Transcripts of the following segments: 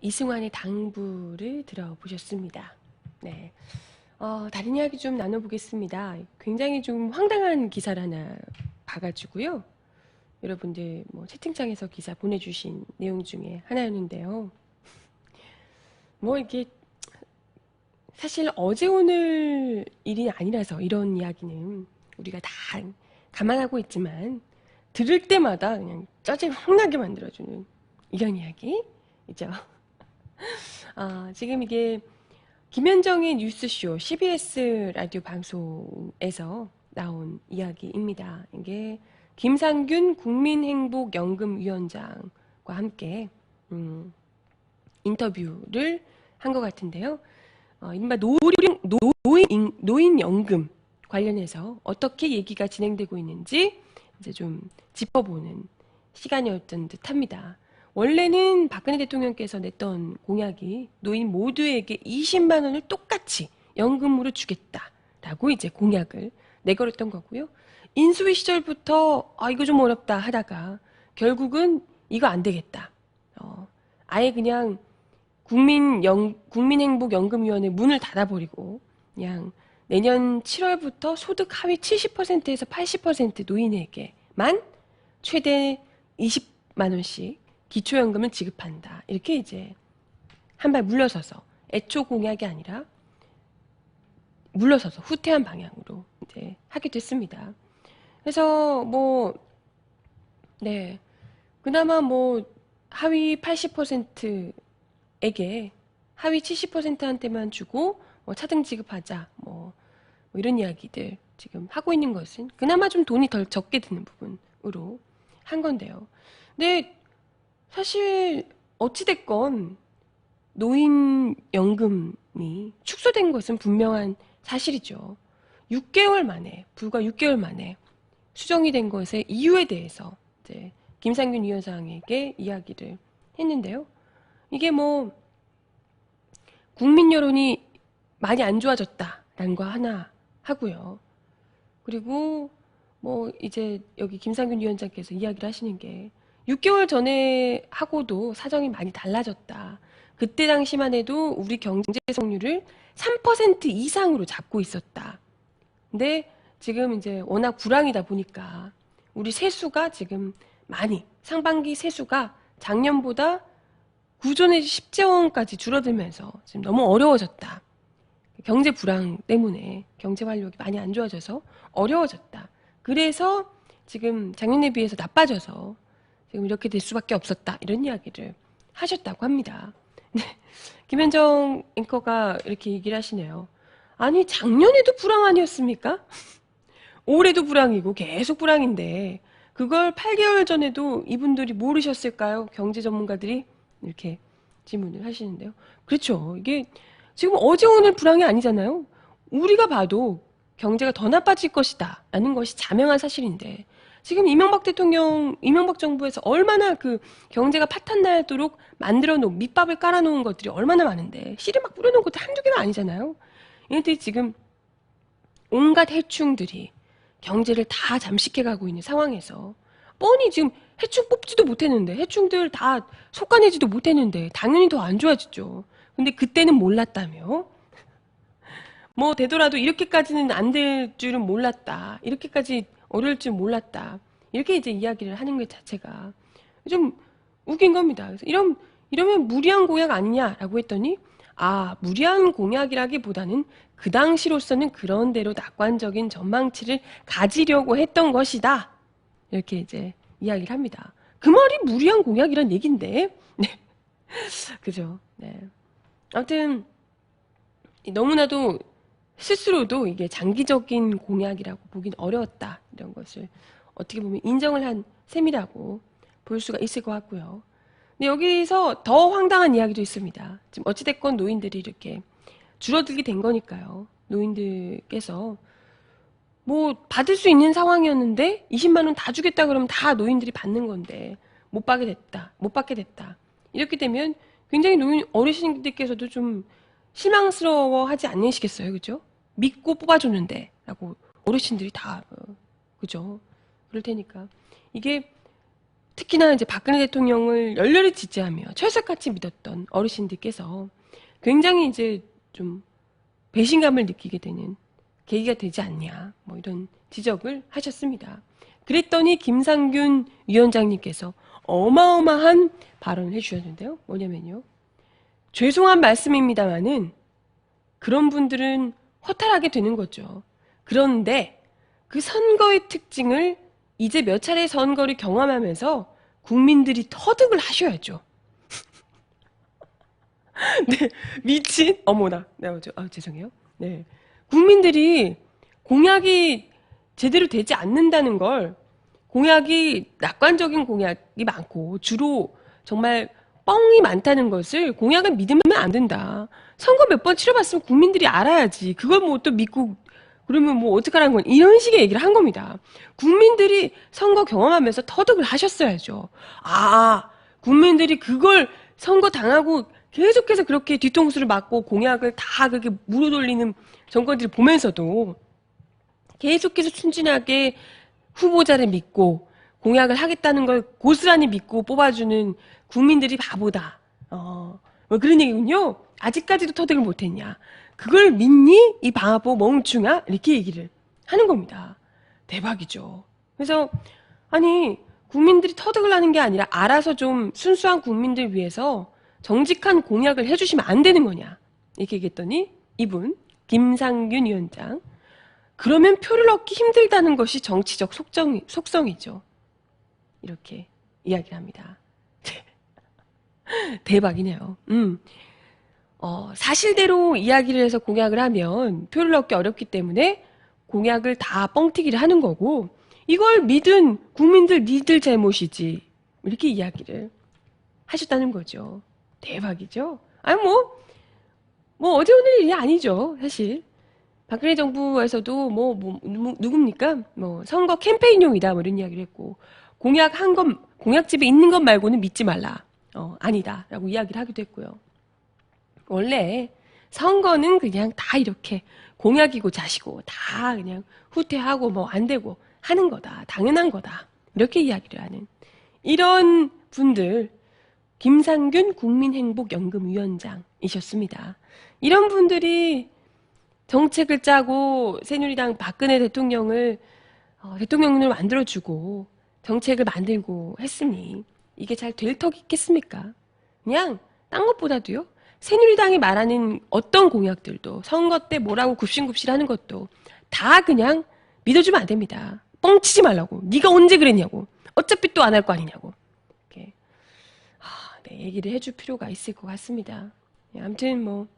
이승환의 당부를 들어보셨습니다. 네. 다른 이야기 좀 나눠보겠습니다. 굉장히 좀 황당한 기사를 하나 봐가지고요. 여러분들 뭐 채팅창에서 기사 보내주신 내용 중에 하나였는데요. 뭐 이게 사실 어제 오늘 일이 아니라서 이런 이야기는 우리가 다 감안하고 있지만 들을 때마다 그냥 짜증 확 나게 만들어주는 이런 이야기 있죠. 지금 이게 김현정의 뉴스쇼 CBS 라디오 방송에서 나온 이야기입니다. 이게 김상균 국민행복연금위원장과 함께 인터뷰를 한 것 같은데요. 이른바 노인연금 관련해서 어떻게 얘기가 진행되고 있는지 이제 좀 짚어보는 시간이었던 듯합니다. 원래는 박근혜 대통령께서 냈던 공약이 노인 모두에게 20만 원을 똑같이 연금으로 주겠다라고 이제 공약을 내걸었던 거고요. 인수위 시절부터 이거 좀 어렵다 하다가 결국은 이거 안 되겠다. 아예 그냥 국민행복연금위원회 문을 닫아버리고 그냥 내년 7월부터 소득 하위 70%에서 80% 노인에게만 최대 20만 원씩 기초연금을 지급한다. 이렇게 이제 한 발 물러서서 애초 공약이 아니라 물러서서 후퇴한 방향으로 이제 하게 됐습니다. 그래서 네, 그나마 하위 80%에게 하위 70%한테만 주고 차등 지급하자 이런 이야기들 지금 하고 있는 것은 그나마 좀 돈이 덜 적게 드는 부분으로 한 건데요. 근데 사실 어찌됐건 노인연금이 축소된 것은 분명한 사실이죠. 6개월 만에, 불과 6개월 만에 수정이 된 것의 이유에 대해서 이제 김상균 위원장에게 이야기를 했는데요. 이게 국민 여론이 많이 안 좋아졌다라는 거 하나 하고요. 그리고 이제 여기 김상균 위원장께서 이야기를 하시는 게 6개월 전에 하고도 사정이 많이 달라졌다. 그때 당시만 해도 우리 경제 성률을 3% 이상으로 잡고 있었다. 근데 지금 이제 워낙 불황이다 보니까 우리 세수가 지금 많이 상반기 세수가 작년보다 9조 내지 10조 원까지 줄어들면서 지금 너무 어려워졌다. 경제 불황 때문에 경제 활력이 많이 안 좋아져서 어려워졌다. 그래서 지금 작년에 비해서 나빠져서 지금 이렇게 될 수밖에 없었다. 이런 이야기를 하셨다고 합니다. 김현정 앵커가 이렇게 얘기를 하시네요. 아니 작년에도 불황 아니었습니까? 올해도 불황이고 계속 불황인데 그걸 8개월 전에도 이분들이 모르셨을까요? 경제 전문가들이 이렇게 질문을 하시는데요. 그렇죠. 이게 지금 어제 오늘 불황이 아니잖아요. 우리가 봐도 경제가 더 나빠질 것이다 라는 것이 자명한 사실인데 지금 이명박 정부에서 얼마나 그 경제가 파탄나도록 만들어 놓은 밑밥을 깔아 놓은 것들이 얼마나 많은데 씨를 막 뿌려 놓은 것도 한두 개가 아니잖아요. 얘네들이 지금 온갖 해충들이 경제를 다 잠식해 가고 있는 상황에서 뻔히 지금 해충 뽑지도 못했는데 해충들 다 속아내지도 못했는데 당연히 더 안 좋아지죠. 근데 그때는 몰랐다며? 되더라도 이렇게까지는 안 될 줄은 몰랐다. 이렇게까지 어려울 줄 몰랐다. 이렇게 이제 이야기를 하는 것 자체가 좀 웃긴 겁니다. 그래서 이러면 무리한 공약 아니냐라고 했더니 무리한 공약이라기보다는 그 당시로서는 그런 대로 낙관적인 전망치를 가지려고 했던 것이다. 이렇게 이제 이야기를 합니다. 그 말이 무리한 공약이란 얘긴데. 네. 그죠. 네. 아무튼 너무나도 스스로도 이게 장기적인 공약이라고 보긴 어려웠다. 이런 것을 어떻게 보면 인정을 한 셈이라고 볼 수가 있을 것 같고요. 근데 여기서 더 황당한 이야기도 있습니다. 지금 어찌됐건 노인들이 이렇게 줄어들게 된 거니까요. 노인들께서 받을 수 있는 상황이었는데 20만 원 다 주겠다 그러면 다 노인들이 받는 건데 못 받게 됐다. 이렇게 되면 굉장히 어르신들께서도 좀 실망스러워하지 않으시겠어요, 그죠? 믿고 뽑아줬는데라고 어르신들이 다 그죠? 그럴 테니까 이게 특히나 이제 박근혜 대통령을 열렬히 지지하며 철석같이 믿었던 어르신들께서 굉장히 이제 좀 배신감을 느끼게 되는 계기가 되지 않냐, 뭐 이런 지적을 하셨습니다. 그랬더니 김상균 위원장님께서 어마어마한 발언을 해주셨는데요. 뭐냐면요. 죄송한 말씀입니다만은 그런 분들은 허탈하게 되는 거죠. 그런데 그 선거의 특징을 이제 몇 차례 선거를 경험하면서 국민들이 터득을 하셔야죠. 네, 미친, 어머나, 네, 죄송해요. 네, 국민들이 공약이 제대로 되지 않는다는 걸, 공약이 낙관적인 공약이 많고 주로 정말 뻥이 많다는 것을 공약을 믿으면 안 된다. 선거 몇 번 치러봤으면 국민들이 알아야지. 그걸 뭐 또 믿고 그러면 뭐 어떡하라는 건 이런 식의 얘기를 한 겁니다. 국민들이 선거 경험하면서 터득을 하셨어야죠. 아, 국민들이 그걸 선거 당하고 계속해서 그렇게 뒤통수를 맞고 공약을 다 그렇게 물어돌리는 정권들을 보면서도 계속해서 순진하게 후보자를 믿고 공약을 하겠다는 걸 고스란히 믿고 뽑아주는 국민들이 바보다. 뭐 그런 얘기군요. 아직까지도 터득을 못했냐. 그걸 믿니? 이 바보 멍충아? 이렇게 얘기를 하는 겁니다. 대박이죠. 그래서 아니 국민들이 터득을 하는 게 아니라 알아서 좀 순수한 국민들 위해서 정직한 공약을 해주시면 안 되는 거냐. 이렇게 얘기했더니 이분 김상균 위원장 그러면 표를 얻기 힘들다는 것이 정치적 속성이죠. 이렇게 이야기를 합니다. 대박이네요. 사실대로 이야기를 해서 공약을 하면 표를 얻기 어렵기 때문에 공약을 다 뻥튀기를 하는 거고 이걸 믿은 국민들 니들 잘못이지 이렇게 이야기를 하셨다는 거죠. 대박이죠. 아니 뭐 어제 오늘 일이 아니죠. 사실 박근혜 정부에서도 누굽니까? 뭐 선거 캠페인용이다 뭐 이런 이야기를 했고 공약한 것 공약집에 있는 것 말고는 믿지 말라. 아니다라고 이야기를 하기도 했고요. 원래 선거는 그냥 다 이렇게 공약이고 자시고 다 그냥 후퇴하고 뭐 안 되고 하는 거다. 당연한 거다. 이렇게 이야기를 하는 이런 분들 김상균 국민행복연금위원장이셨습니다. 이런 분들이 정책을 짜고 새누리당 박근혜 대통령을 대통령을 만들어주고 정책을 만들고 했으니 이게 잘 될 턱 있겠습니까? 그냥 딴 것보다도요. 새누리당이 말하는 어떤 공약들도 선거 때 뭐라고 굽신굽신하는 것도 다 그냥 믿어주면 안 됩니다. 뻥치지 말라고. 네가 언제 그랬냐고. 어차피 또 안 할 거 아니냐고. 이렇게 네, 얘기를 해줄 필요가 있을 것 같습니다. 아무튼 뭐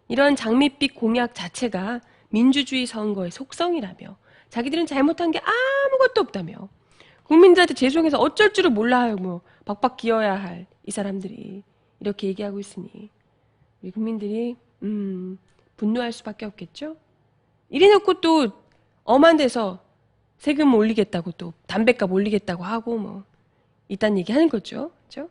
이런 장밋빛 공약 자체가 민주주의 선거의 속성이라며 자기들은 잘못한 게 아무것도 없다며 국민들한테 죄송해서 어쩔 줄을 몰라요. 뭐 박박 기어야 할 이 사람들이 이렇게 얘기하고 있으니 우리 국민들이 분노할 수밖에 없겠죠. 이래놓고 또 엄한 데서 세금 올리겠다고 또 담뱃값 올리겠다고 하고 뭐 이딴 얘기 하는 거죠. 그렇죠?